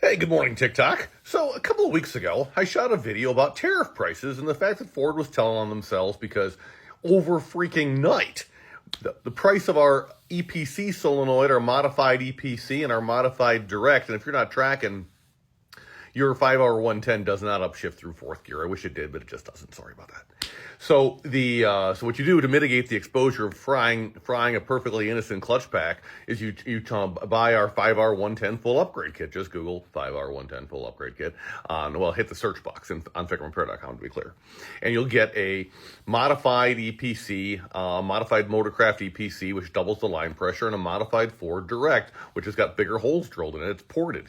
Hey, good morning, TikTok. So, a couple of weeks ago, I shot a video about tariff prices and the fact that Ford was telling on themselves because over freaking night, the price of our EPC solenoid, our modified EPC, and our modified direct, and if you're not tracking, your 5-hour 110 does not upshift through fourth gear. I wish it did, but it just doesn't. Sorry about that. So so what you do to mitigate the exposure of frying a perfectly innocent clutch pack is you buy our 5-hour 110 full upgrade kit. Just Google 5-hour 110 full upgrade kit. Hit the search box on FICMRepair.com to be clear, and you'll get a modified EPC, modified Motorcraft EPC, which doubles the line pressure, and a modified Ford Direct, which has got bigger holes drilled in it. It's ported,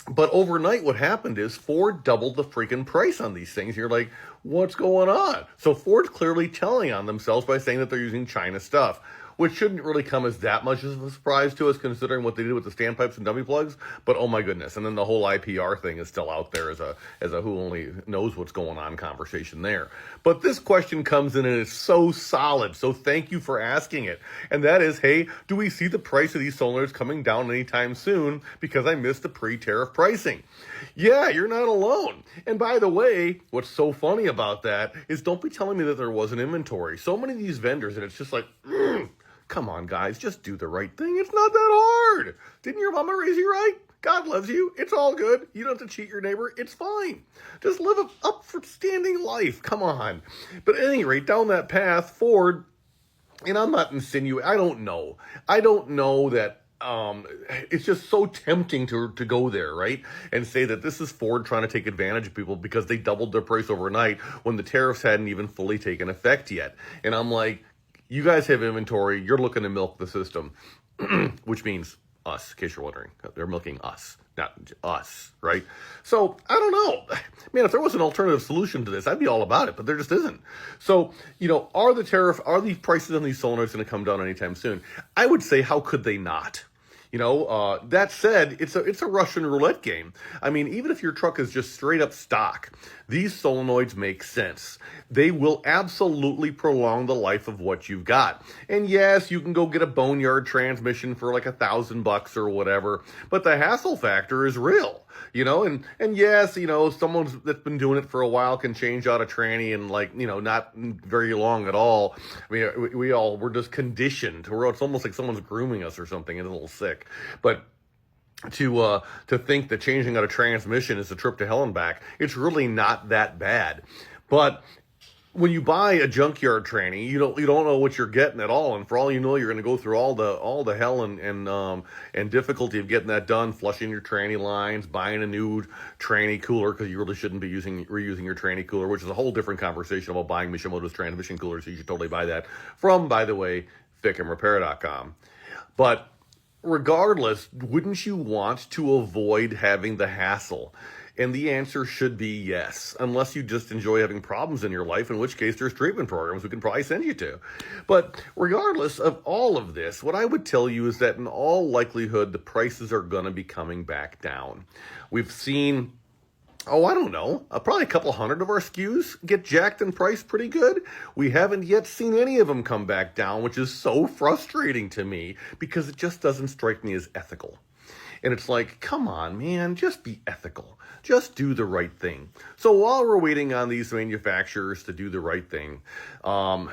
But overnight, what happened is Ford doubled the freaking price on these things. You're like, what's going on? So Ford's clearly telling on themselves by saying that they're using China stuff, which shouldn't really come as that much of a surprise to us considering what they did with the standpipes and dummy plugs. But oh my goodness. And then the whole IPR thing is still out there as a who only knows what's going on conversation there. But this question comes in and it's so solid. So thank you for asking it. And that is, hey, do we see the price of these solenoids coming down anytime soon? Because I missed the pre-tariff pricing. Yeah, you're not alone. And by the way, what's so funny about that is don't be telling me that there wasn't inventory. So many of these vendors, and it's just like, come on, guys, just do the right thing. It's not that hard. Didn't your mama raise you right? God loves you. It's all good. You don't have to cheat your neighbor. It's fine. Just live an upstanding life. Come on. But at any rate, down that path, Ford, and I'm not insinuating, I don't know that it's just so tempting to go there, right? And say that this is Ford trying to take advantage of people because they doubled their price overnight when the tariffs hadn't even fully taken effect yet. And I'm like, you guys have inventory. You're looking to milk the system, which means us, in case you're wondering. They're milking us, not us, right? So, I don't know. Man, if there was an alternative solution to this, I'd be all about it, but there just isn't. So, are the prices on these solenoids going to come down anytime soon? I would say, how could they not? That said, it's a Russian roulette game. I mean, even if your truck is just straight up stock, these solenoids make sense. They will absolutely prolong the life of what you've got. And yes, you can go get a boneyard transmission for like $1,000 or whatever, but the hassle factor is real. And yes, someone that's been doing it for a while can change out a tranny in not very long at all. I mean, we're just conditioned. It's almost like someone's grooming us or something. It's a little sick, but to think that changing out a transmission is a trip to hell and back, it's really not that bad. But when you buy a junkyard tranny, you don't know what you're getting at all, and for all you know, you're going to go through all the hell and difficulty of getting that done, flushing your tranny lines, buying a new tranny cooler because you really shouldn't be reusing your tranny cooler, which is a whole different conversation about buying Mishimoto's transmission coolers. So you should totally buy that from, by the way, FICMRepair.com. But regardless, wouldn't you want to avoid having the hassle? And the answer should be yes, unless you just enjoy having problems in your life, in which case there's treatment programs we can probably send you to. But regardless of all of this, what I would tell you is that in all likelihood, the prices are going to be coming back down. We've seen, probably a couple hundred of our SKUs get jacked in price pretty good. We haven't yet seen any of them come back down, which is so frustrating to me because it just doesn't strike me as ethical. And it's like, come on, man, just be ethical. Just do the right thing. So while we're waiting on these manufacturers to do the right thing,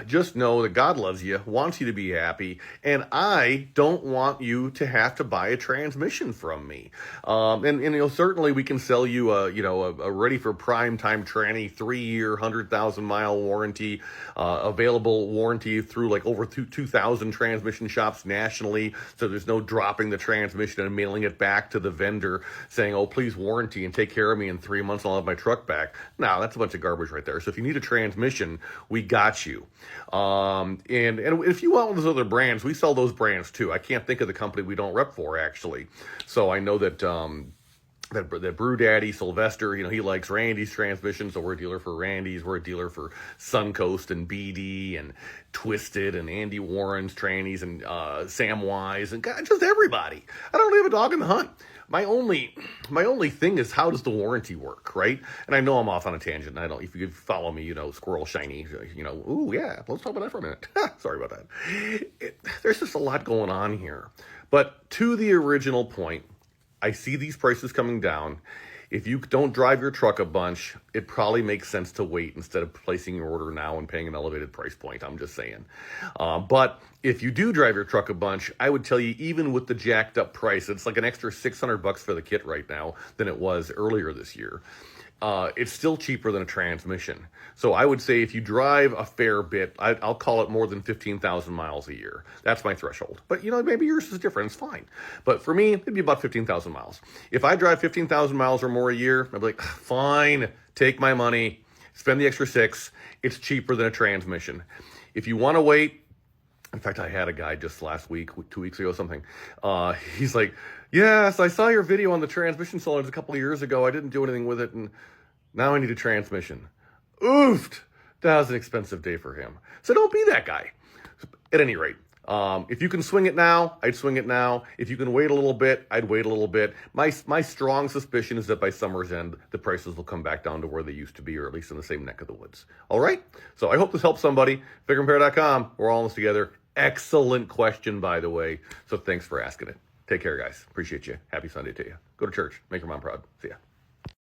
just know that God loves you, wants you to be happy, and I don't want you to have to buy a transmission from me. Certainly we can sell you a ready for prime time tranny, 3-year, 100,000-mile warranty, available warranty through like over 2,000 transmission shops nationally. So there's no dropping the transmission and mailing it back to the vendor saying, oh, please warranty and take care of me in 3 months and I'll have my truck back. No, that's a bunch of garbage right there. So if you need a transmission, we got you. And if you want one of those other brands, we sell those brands too. I can't think of the company we don't rep for, actually. So I know that that Brew Daddy, Sylvester, he likes Randy's transmissions, so we're a dealer for Randy's. We're a dealer for Suncoast and BD and Twisted and Andy Warren's trannies and Samwise and God, just everybody. I don't have a dog in the hunt. My only thing is, how does the warranty work, right? And I know I'm off on a tangent. If you follow me, Squirrel Shiny, ooh, yeah, let's talk about that for a minute. Sorry about that. There's just a lot going on here. But to the original point, I see these prices coming down. If you don't drive your truck a bunch, it probably makes sense to wait instead of placing your order now and paying an elevated price point. I'm just saying. But if you do drive your truck a bunch, I would tell you, even with the jacked up price, it's like an extra $600 for the kit right now than it was earlier this year. It's still cheaper than a transmission. So I would say if you drive a fair bit, I'll call it more than 15,000 miles a year. That's my threshold. But, maybe yours is different. It's fine. But for me, it'd be about 15,000 miles. If I drive 15,000 miles or more a year, I'd be like, fine, take my money, spend the extra $6. It's cheaper than a transmission. If you want to wait, in fact, I had a guy just last week, 2 weeks ago, something. He's like, yes, I saw your video on the transmission cylinders a couple of years ago. I didn't do anything with it, and now I need a transmission. Oofed. That was an expensive day for him. So don't be that guy. At any rate, if you can swing it now, I'd swing it now. If you can wait a little bit, I'd wait a little bit. My strong suspicion is that by summer's end, the prices will come back down to where they used to be, or at least in the same neck of the woods. All right? So I hope this helps somebody. FICMRepair.com. We're all in this together. Excellent question, by the way. So thanks for asking it. Take care, guys. Appreciate you. Happy Sunday to you. Go to church. Make your mom proud. See ya.